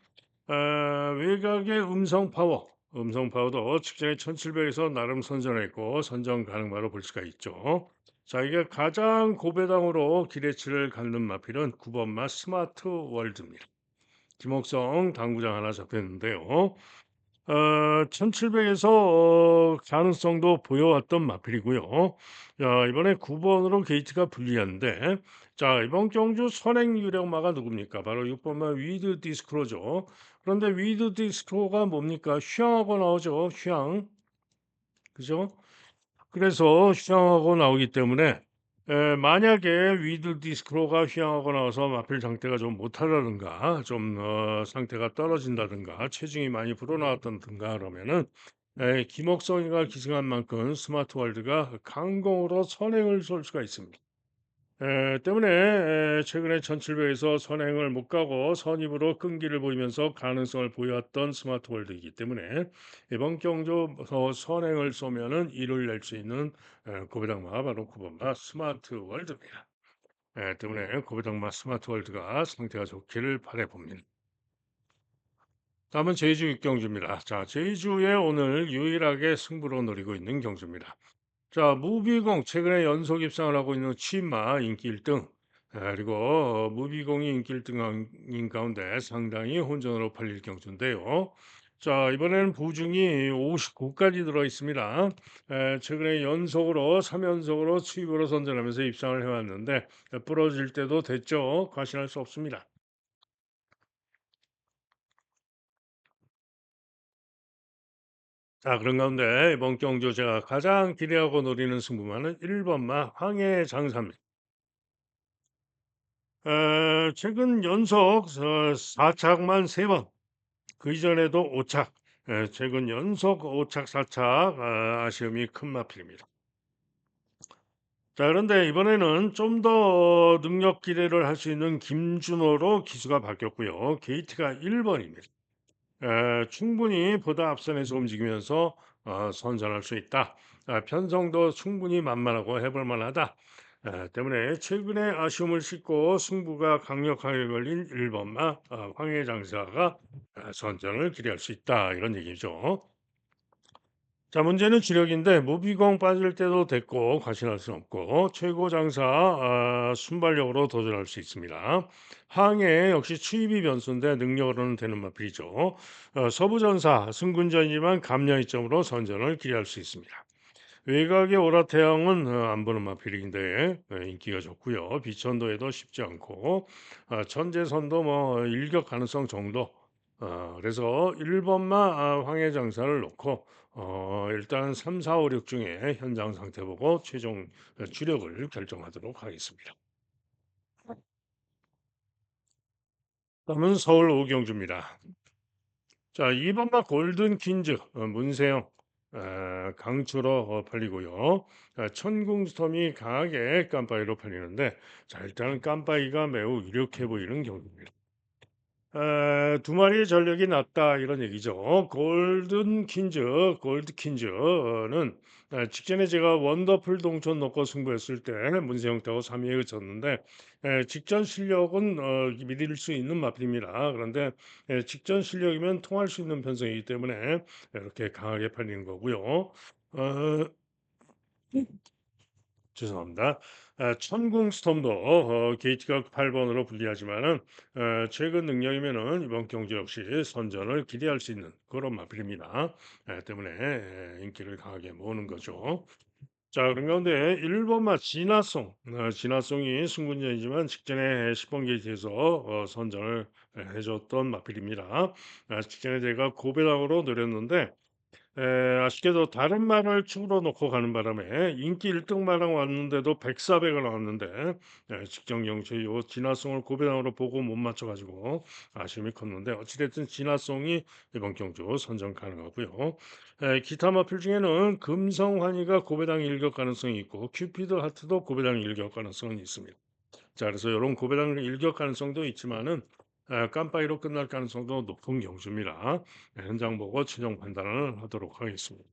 외곽의 음성 파워도 직전에 1700에서 나름 선전했고 선전 가능바로 볼 수가 있죠. 자, 이게 가장 고배당으로 기대치를 갖는 마필은 9번마 스마트 월드입니다. 김옥성 당구장 하나 잡혔는데요. 1700에서 가능성도 보여왔던 마필이고요. 자, 이번에 9번으로 게이트가 불리한데, 자, 이번 경주 선행 유력마가 누굽니까? 바로 6번마 위드 디스크로죠. 그런데 위드 디스크로가 뭡니까? 휘황하고 나오죠. 휘황. 그죠? 그래서 휘황하고 나오기 때문에 만약에 위드 디스크로가 휘황하고 나와서 마필 상태가 좀 못하다든가 좀 상태가 떨어진다든가 체중이 많이 불어나왔다든가 그러면은 김옥성이가 기승한 만큼 스마트 월드가 강공으로 선행을 쏠 수가 있습니다. 때문에 최근에 1700에서 선행을 못 가고 선입으로 끈기를 보이면서 가능성을 보여왔던 스마트 월드이기 때문에 이번 경주 선행을 쏘면은 이를 낼 수 있는 고배당마 바로 9번마 스마트 월드입니다. 때문에 고배당마 스마트 월드가 상태가 좋기를 바라봅니다. 다음은 제주 육경주입니다. 자, 제주에 오늘 유일하게 승부로 노리고 있는 경주입니다. 자, 무비공 최근에 연속 입상을 하고 있는 치마 인기 1등. 그리고 무비공이 인기 1등인 가운데 상당히 혼전으로 팔릴 경주인데요. 자, 이번에는 부중이 59까지 들어 있습니다. 최근에 연속으로 3연속으로 수입으로 선전하면서 입상을 해왔는데 부러질 때도 됐죠. 과신할 수 없습니다. 자, 그런 가운데 이번 경주 제가 가장 기대하고 노리는 승부만은 1번마 황해장사입니다. 최근 연속 4착만 3번, 그 이전에도 5착, 최근 연속 5착, 4착 아쉬움이 큰 마필입니다. 자, 그런데 이번에는 좀 더 능력 기대를 할 수 있는 김준호로 기수가 바뀌었고요. 게이트가 1번입니다. 충분히 보다 앞선에서 움직이면서 선전할 수 있다. 편성도 충분히 만만하고 해볼 만하다. 때문에 최근에 아쉬움을 싣고 승부가 강력하게 걸린 1번마 황해장사가 선전을 기대할 수 있다. 이런 얘기죠. 자, 문제는 주력인데 무비공 빠질 때도 됐고 과신할 수 없고 최고 장사 순발력으로 도전할 수 있습니다. 항해 역시 추입이 변수인데 능력으로는 되는 마필이죠. 서부전사 승군전이지만 감량 이점으로 선전을 기대할 수 있습니다. 외곽의 오라태양은 안 보는 마필인데 인기가 좋고요. 비천도에도 쉽지 않고 천재선도 뭐 일격 가능성 정도. 그래서 1번마 황해장사를 놓고 일단 3, 4, 5, 6 중에 현장 상태 보고 최종 주력을 결정하도록 하겠습니다. 다음은 서울 오경주입니다. 자, 2번마 골든 퀸즈 문세영 강추로 팔리고요. 천궁스톰이 강하게 깜빡이로 팔리는데 자, 일단은 깜빡이가 매우 유력해 보이는 경기입니다. 두 마리의 전력이 낮다 이런 얘기죠. 골드 퀸즈는 직전에 제가 원더풀 동촌 놓고 승부했을 때 문세영 타고 3위에 그쳤는데 직전 실력은 믿을 수 있는 마필입니다. 그런데 직전 실력이면 통할 수 있는 편성이기 때문에 이렇게 강하게 팔리는 거고요. 어, 죄송합니다. 천궁 스톰도 게이트가 8 번으로 불리하지만은 최근 능력이면은 이번 경주 역시 선전을 기대할 수 있는 그런 마필입니다. 때문에 인기를 강하게 모으는 거죠. 자, 그런 가운데 1 번마 진화송. 진화송이 승군전이지만 직전에 10번 게이트에서 선전을 해 줬던 마필입니다. 직전에 제가 고배당으로 노렸는데 아쉽게도 다른 말을 축으로 놓고 가는 바람에 인기 1 등마랑 왔는데도 104배가 나왔는데 직전 경주에 요 진화성을 고배당으로 보고 못 맞춰 가지고 아쉬움이 컸는데 어찌 됐든 진화성이 이번 경주 선정 가능하고요. 기타 마필 중에는 금성환희가 고배당 일격 가능성이 있고 큐피드 하트도 고배당 일격 가능성은 있습니다. 자, 그래서 요런 고배당 일격 가능성도 있지만은 깜빡이로 끝날 가능성도 높은 경주입니다. 현장 보고 최종 판단을 하도록 하겠습니다.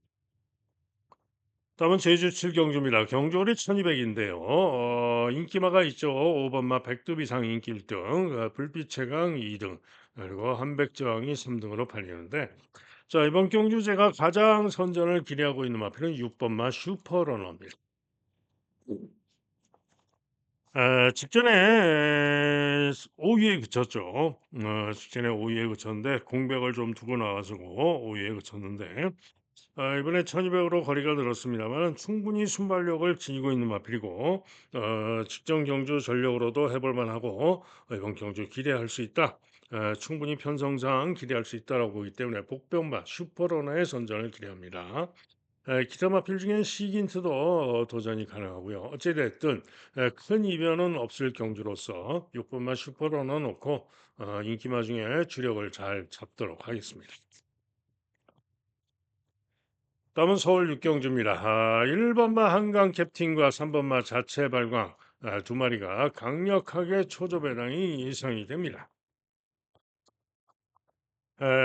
다음은 제주 7 경주입니다. 경주홀이 1200 인데요. 인기마가 있죠. 5 번마 백두비상 인기 1 등, 불빛 채강 2 등, 그리고 한백저항이 3 등으로 팔리는데 자, 이번 경주 제가 가장 선전을 기대하고 있는 마필은 6 번마 슈퍼러너입니다. 직전에 5 위에 그쳤죠. 직전에 5 위에 그쳤는데 공백을 좀 두고 나와 가지고 5 위에 그쳤는데 이번에 1200 으로 거리가 늘었습니다마는 충분히 순발력을 지니고 있는 마필이고 직전 경주 전력으로도 해볼 만하고 이번 경주 기대할 수 있다. 충분히 편성상 기대할 수 있다라고 보기 때문에 복병마 슈퍼러너의 선전을 기대합니다. 기타 마필 중엔 시긴트도 도전이 가능하고요. 어찌 됐든 큰 이변은 없을 경주로서 6 번마 슈퍼러너 놓고 인기마 중에 주력을 잘 잡도록 하겠습니다. 다음은 서울 육경주입니다. 1 번마 한강 캡틴과 3 번마 자체 발광 두 마리가 강력하게 초조 배당이 예상이 됩니다.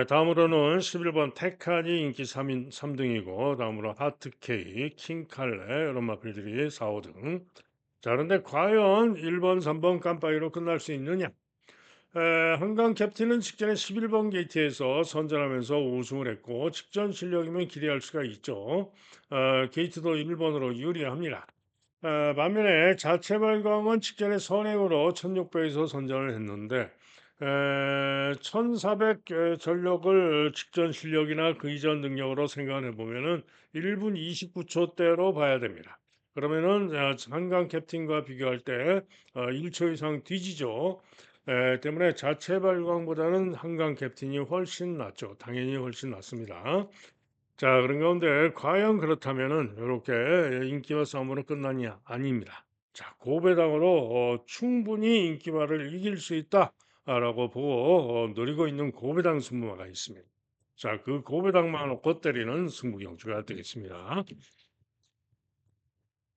다음으로는 11번 테칸이 인기 3등이고 다음으로 하트케이, 킹칼레 이런 마필들이 4, 5등. 자, 그런데 과연 1 번, 3번 깜빡이로 끝날 수 있느냐? 한강 캡틴은 직전에 11번 게이트에서 선전하면서 우승을 했고 직전 실력이면 기대할 수가 있죠. 게이트도 1 번으로 유리합니다. 반면에 자체 발광은 직전에 선행으로 1600에서 선전을 했는데 1400 전력을 직전 실력이나 그 이전 능력으로 생각해 보면은 1분 29 초대로 봐야 됩니다. 그러면은 한강 캡틴과 비교할 때 1초 이상 뒤지죠. 때문에 자체 발광보다는 한강 캡틴이 훨씬 낫죠. 당연히 훨씬 낫습니다. 자, 그런 가운데 과연 그렇다면은 요렇게 인기와 싸움으로 끝나냐? 아닙니다. 자, 고배당으로 충분히 인기마를 이길 수 있다라고 보고 노리고 있는 고배당 승부마가 있습니다. 자, 그 고배당만 놓고 때리는 승부 경주가 되겠습니다.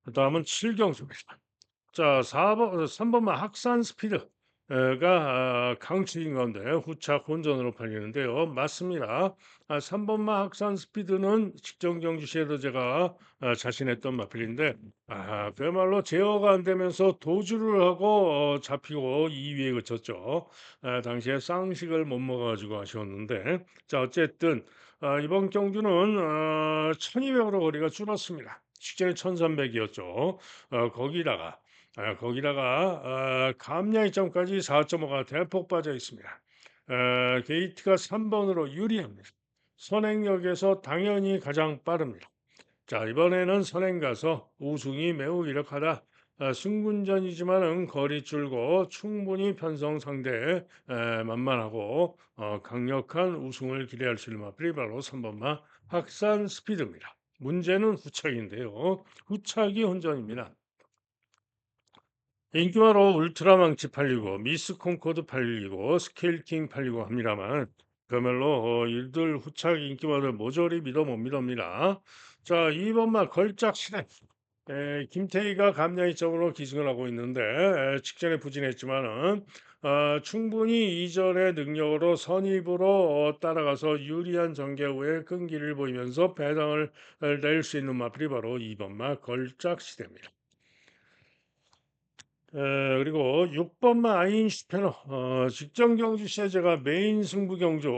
그다음은 7 경주입니다. 자, 4번 3 번만 학산 스피드 가 강추인 가운데 후착 혼전으로 팔리는데요. 맞습니다. 3 번마 학산 스피드는 직전 경주 시에도 제가 자신했던 마필인데 그야말로 제어가 안 되면서 도주를 하고 잡히고 2 위에 그쳤죠. 당시에 쌍식을 못 먹어 가지고 아쉬웠는데 자, 어쨌든 이번 경주는 1200 으로 거리가 줄었습니다. 직전에 1300 이었죠. 거기다가 감량 이점까지 4.5가 대폭 빠져 있습니다. 게이트가 3 번으로 유리합니다. 선행력에서 당연히 가장 빠릅니다. 자, 이번에는 선행 가서 우승이 매우 유력하다. 승군전이지만은 거리 줄고 충분히 편성 상대에 만만하고 강력한 우승을 기대할 수 있는 마필이 바로 3 번마 학산 스피드입니다. 문제는 후착인데요. 후착이 혼전입니다. 인기마로 울트라망치 팔리고 미스 콩코드 팔리고 스케일킹 팔리고 합니다만 그야말로 일들 후착 인기마를 모조리 믿어 못 믿습니다. 자, 2번마 걸작 시대. 김태희가 감량이점으로 기승을 하고 있는데 직전에 부진했지만은 충분히 이전의 능력으로 선입으로 따라가서 유리한 전개 후에 끈기를 보이면서 배당을 낼 수 있는 마필이 바로 2번마 걸작 시대입니다. 그리고 6 번마 아인슈페너 직전 경주 시에 제가 메인 승부 경주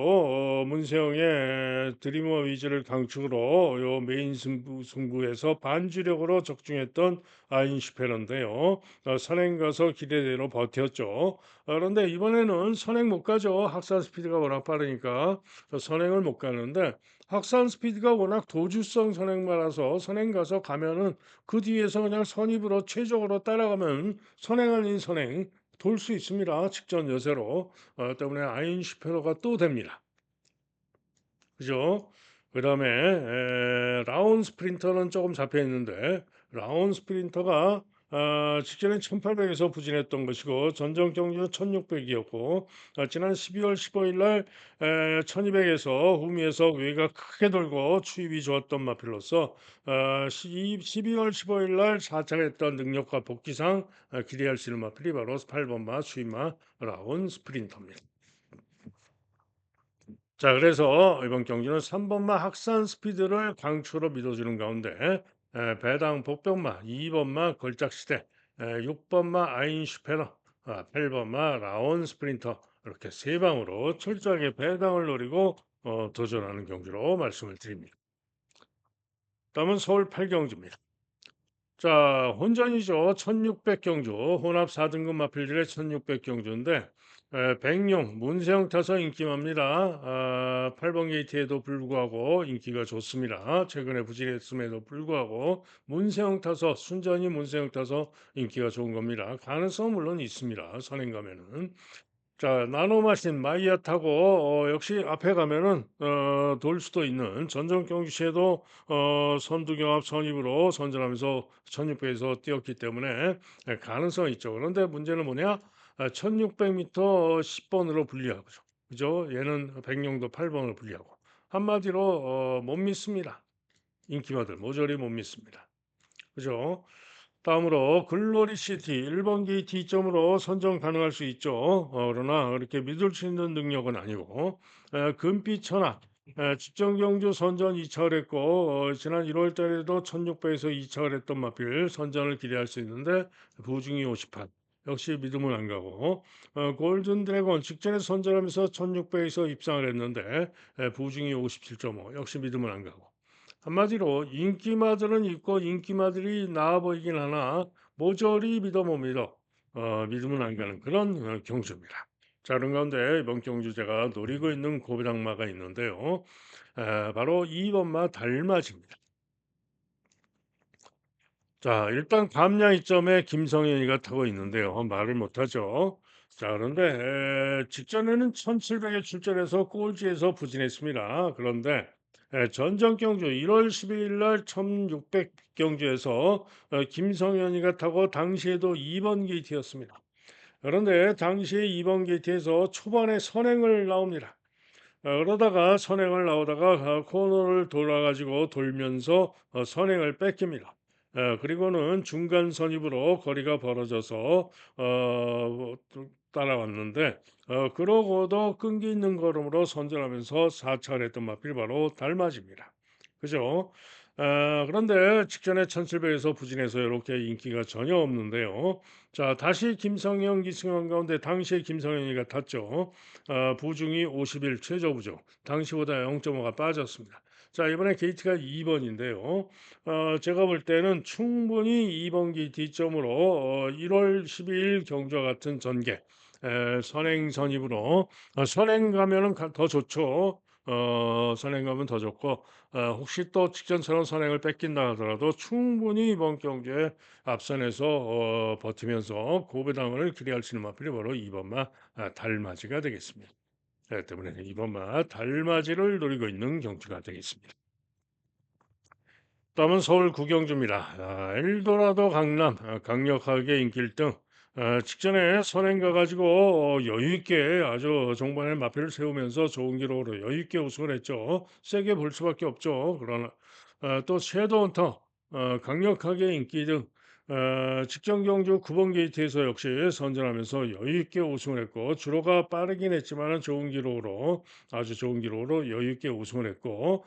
문세영의 드리머 위즈를 강축으로 요 메인 승부에서 반주력으로 적중했던 아인슈페너인데요. 선행 가서 기대대로 버텼죠. 그런데 이번에는 선행 못 가죠. 확산 스피드가 워낙 빠르니까 선행을 못 가는데 확산 스피드가 워낙 도주성 선행마라서 선행 가서 가면은 그 뒤에서 그냥 선입으로 최적으로 따라가면 선행 아닌 선행 돌 수 있습니다. 직전 여세로. 때문에 아인슈페너가 또 됩니다. 그죠? 그다음에 라온 스프린터는 조금 잡혀 있는데 라온 스프린터가 직전에 1,800에서 부진했던 것이고 전정 경주는 1,600이었고 지난 12월 15일 날 1,200에서 후미에서 외가 크게 돌고 추입이 좋았던 마필로서 12월 15일 날 사착했던 능력과 복귀상 기대할 수 있는 마필이 바로 8번마 추입마 라온 스프린터입니다. 자, 그래서 이번 경기는 3번마 학산 스피드를 강추로 믿어주는 가운데 배당 복병마, 2번마 걸작시대, 6번마 아인슈페너, 8번마 라온 스프린터 이렇게 세 방으로 철저하게 배당을 노리고 도전하는 경기로 말씀을 드립니다. 다음은 서울 8경주입니다. 자, 혼전이죠. 1600 경주, 혼합 4등급 마필들의 1600 경주인데, 백룡, 문세영 타서 인기맙니다. 8번 게이트에도 불구하고 인기가 좋습니다. 최근에 부진했음에도 불구하고, 문세영 타서, 순전히 문세영 타서 인기가 좋은 겁니다. 가능성은 물론 있습니다. 선행 가면은. 자, 나노마신 마이야 타고 역시 앞에 가면은 돌 수도 있는 전정 경주시에도 선두경합 선입으로 선전하면서 1600에서 뛰었기 때문에 가능성이 있죠. 그런데 문제는 뭐냐? 1600m 10번으로 불리하고 그죠? 얘는 백령도 8번으로 불리하고 한마디로 못 믿습니다. 인기마들 모조리 못 믿습니다. 그죠? 다음으로 글로리 시티 1번 게이트 2점으로 선정 가능할 수 있죠. 그러나 그렇게 믿을 수 있는 능력은 아니고 금빛 천하 직전 경주 선전 2차를 했고 지난 1월 달에도 1600에서 2차를 했던 마필 선전을 기대할 수 있는데 부중이 50판 역시 믿음은 안 가고 골든 드래곤 직전에 선전하면서 1600에서 입상을 했는데 부중이 57.5 역시 믿음은 안 가고 한마디로 인기마들은 있고 인기마들이 나아 보이긴 하나 모조리 믿어 못 믿어 믿으면 안 가는 그런 경주입니다. 자, 그런 가운데 이번 경주 제가 노리고 있는 고배당마가 있는데요. 바로 2번마 달맞이입니다. 자, 일단 감량 이점에 김성현이가 타고 있는데요. 말을 못하죠. 자, 그런데 직전에는 1700에 출전해서 꼴찌에서 부진했습니다. 그런데 전정 경주 1월 12일 날 1600 경주에서 김성현이가 타고 당시에도 2번 게이트였습니다. 그런데 당시에 2번 게이트에서 초반에 선행을 나옵니다. 그러다가 선행을 나오다가 코너를 돌아가지고 돌면서 선행을 뺏깁니다. 그리고는 중간 선입으로 거리가 벌어져서 따라왔는데 그러고도 끈기 있는 걸음으로 선전하면서 4차를 했던 마필 바로 달맞입니다. 그죠? 그런데 직전에 1700에서 부진해서 이렇게 인기가 전혀 없는데요. 자, 다시 김성현 기승한 가운데 당시에 김성현이가 탔죠. 부중이 51 최저 부중. 당시보다 0.5가 빠졌습니다. 자, 이번에 게이트가 2번인데요. 제가 볼 때는 충분히 2번 게이트 점으로 1월 12일 경주와 같은 전개 선행 선입으로 선행 가면은 더 좋죠. 선행 가면 더 좋고 혹시 또 직전처럼 선행을 뺏긴다 하더라도 충분히 이번 경주에 앞선에서 버티면서 고배당을 기대할 수 있는 마필이 바로 2번마 달맞이가 되겠습니다. 때문에 2번마 달맞이를 노리고 있는 경주가 되겠습니다. 다음은 서울 구경주입니다. 엘도라도 강남 강력하게 인기 1등. 직전에 선행 가가지고 여유 있게 아주 종반의 마표를 세우면서 좋은 기록으로 여유 있게 우승을 했죠. 세게 볼 수밖에 없죠. 그러나 또 섀도우 헌터 강력하게 인기 등 직전 경주 9번 게이트에서 역시 선전하면서 여유 있게 우승을 했고 주로가 빠르긴 했지만은 좋은 기록으로 아주 좋은 기록으로 여유 있게 우승을 했고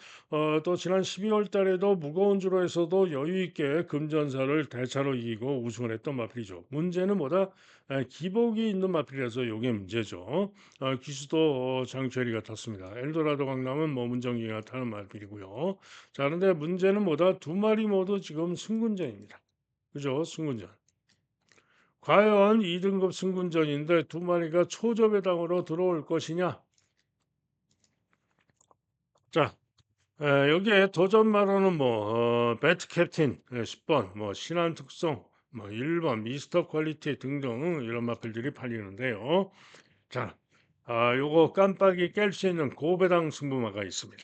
또 지난 12월 달에도 무거운 주로에서도 여유 있게 금전사를 대차로 이기고 우승을 했던 마필이죠. 문제는 뭐다? 기복이 있는 마필이라서 요게 문제죠. 기수도 장철이 같았습니다. 엘도라도 강남은 뭐 문정기가 타는 마필이고요. 자, 그런데 문제는 뭐다? 두 마리 모두 지금 승군전입니다. 그죠? 승군전. 과연 2등급 승군전인데 두 마리가 초저배당으로 들어올 것이냐? 자, 여기에 도전마로는 뭐 배트 캡틴 10번, 뭐 신한 특성, 뭐 1번 미스터 퀄리티 등등 이런 마필들이 팔리는데요. 자, 요거 깜빡이 깰 수 있는 고배당 승부마가 있습니다.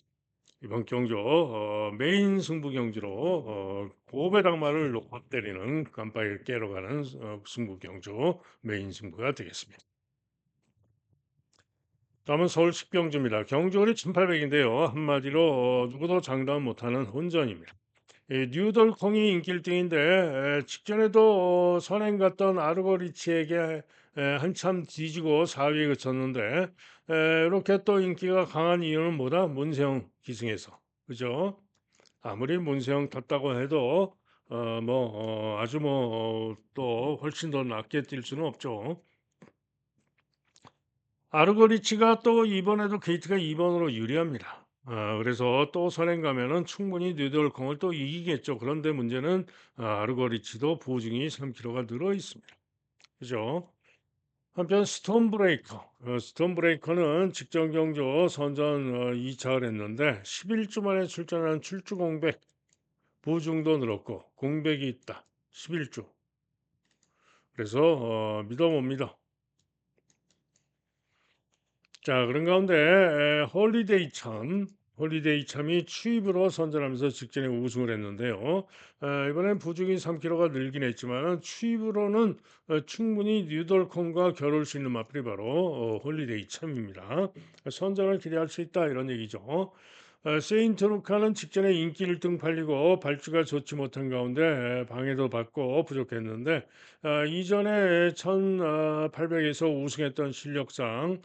이번 경주 메인 승부 경주로 고배당마를 놓고 때리는 깜빡이를 깨러 가는 승부 경주 메인 승부가 되겠습니다. 다음은 서울 식경주입니다. 경주거리 1800인데요. 한마디로 누구도 장담 못하는 혼전입니다. 이 뉴덜콩이 인기 1등인데 직전에도 선행 갔던 아르고리치에게 한참 뒤지고 4위에 그쳤는데 이렇게 또 인기가 강한 이유는 뭐다? 문세영 기승에서 그죠? 아무리 문세영 탔다고 해도 아주 또 훨씬 더 낮게 뛸 수는 없죠. 아르고리치가 또 이번에도 게이트가 2번으로 유리합니다. 그래서 또 선행 가면은 충분히 뉴덜콩을 또 이기겠죠. 그런데 문제는 아르고리치도 보증이 3kg가 늘어 있습니다. 그죠? 한편 스톤브레이커는 직전 경주 선전 2차를 했는데 11주 만에 출전한 출주 공백 보증도 늘었고 공백이 있다. 11주. 그래서 믿어 못 믿어. 자, 그런 가운데 홀리데이 참이 추입으로 선전하면서 직전에 우승을 했는데요. 이번엔 부중이 3kg가 늘긴 했지만 추입으로는 충분히 뉴덜콘과 겨룰 수 있는 마필이 바로 홀리데이 참입니다. 선전을 기대할 수 있다 이런 얘기죠. 세인트 루카는 직전에 인기 1등 팔리고 발주가 좋지 못한 가운데 방해도 받고 부족했는데 이전에 1800에서 우승했던 실력상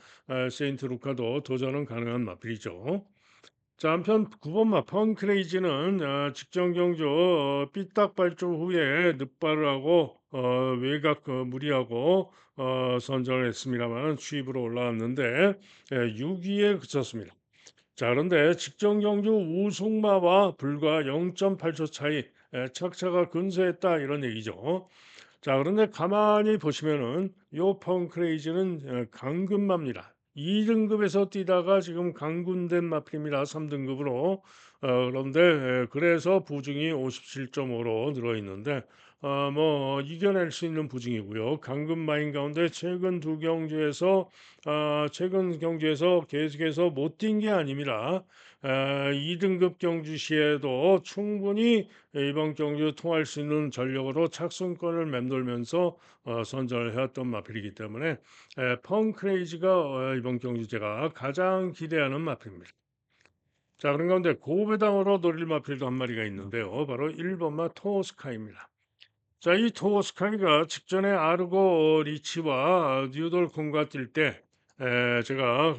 세인트 루카도 도전은 가능한 마필이죠. 자, 한편 9번마 펑크레이지는 직전 경주 삐딱 발주 후에 늑발을 하고 외곽 무리하고 선전을 했습니다만 추입으로 올라왔는데 6위에 그쳤습니다. 자, 그런데 직전 경주 우승마와 불과 0.8초 차이 착차가 근소했다 이런 얘기죠. 자, 그런데 가만히 보시면은 요 펑크레이즈는 강근마입니다. 2등급에서 뛰다가 지금 강군된 마필입니다. 3등급으로. 그런데 그래서 부중이 57.5로 늘어 있는데 이겨낼 수 있는 부중이고요. 강근마인 가운데 최근 경주에서 계속해서 못 뛴 게 아닙니다. 2등급 경주 시에도 충분히 이번 경주 통할 수 있는 전력으로 착순권을 맴돌면서 선전을 해왔던 마필이기 때문에 펑크레이지가 이번 경주 제가 가장 기대하는 마필입니다. 자, 그런 가운데 고배당으로 노릴 마필도 한 마리가 있는데요. 바로 1번마 토스카입니다. 자, 이 토스카이가 직전에 아르고 리치와 뉴돌콘과 뛸 때 제가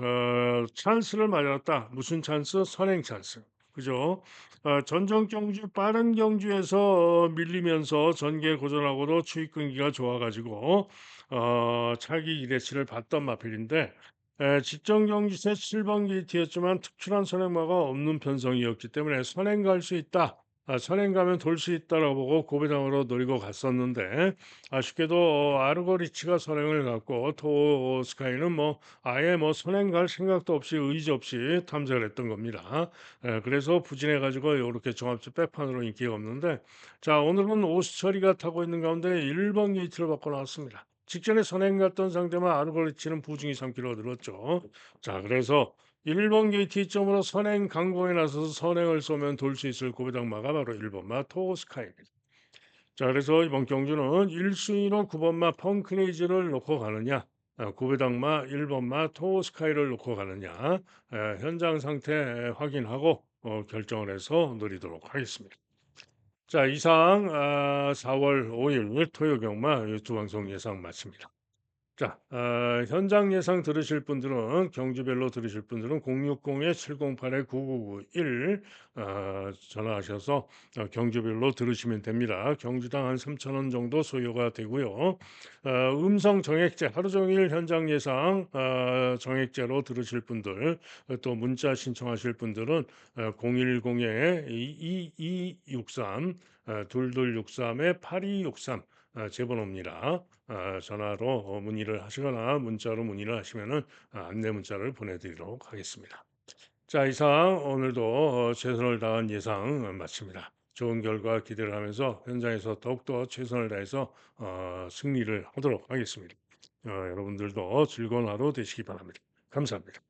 찬스를 맞았다. 무슨 찬스? 선행 찬스. 그죠? 전정 경주 빠른 경주에서 밀리면서 전개 고전하고도 추입 끈기가 좋아가지고 차기 기대치를 받던 마필인데 직전 경주세 7번 게이트였지만 특출한 선행마가 없는 편성이었기 때문에 선행 갈 수 있다. 선행 가면 돌 수 있다라고 보고 고배당으로 노리고 갔었는데 아쉽게도 아르고리치가 선행을 갔고 토스카이는 아예 선행 갈 생각도 없이 의지 없이 탐색을 했던 겁니다. 그래서 부진해 가지고 이렇게 종합주 백판으로 인기가 없는데 자, 오늘은 오수철이가 타고 있는 가운데 1번 게이트를 받고 나왔습니다. 직전에 선행 갔던 상대만 아르고리치는 부중이 3kg 늘었죠. 자, 그래서 1번 게이트 이점으로 선행 강공에 나서서 선행을 쏘면 돌 수 있을 고배당마가 바로 1번마 토스카이입니다. 자, 그래서 이번 경주는 1순위로 9번마 펑크네이즈를 놓고 가느냐, 고배당마 1번마 토스카이를 놓고 가느냐, 현장 상태 확인하고 결정을 해서 노리도록 하겠습니다. 자, 이상 4월 5일 토요 경마 유튜브 방송 예상 마칩니다. 자, 현장 예상 들으실 분들은 경주별로 들으실 분들은 060-708-9991 전화하셔서 경주별로 들으시면 됩니다. 경주당 한 3,000원 정도 소요가 되고요. 음성 정액제 하루 종일 현장 예상 정액제로 들으실 분들 또 문자 신청하실 분들은 010-2263 2263-8263 제 번호입니다. 전화로 문의를 하시거나 문자로 문의를 하시면은 안내 문자를 보내드리도록 하겠습니다. 자, 이상 오늘도 최선을 다한 예상 마칩니다. 좋은 결과 기대를 하면서 현장에서 더욱더 최선을 다해서 승리를 하도록 하겠습니다. 여러분들도 즐거운 하루 되시기 바랍니다. 감사합니다.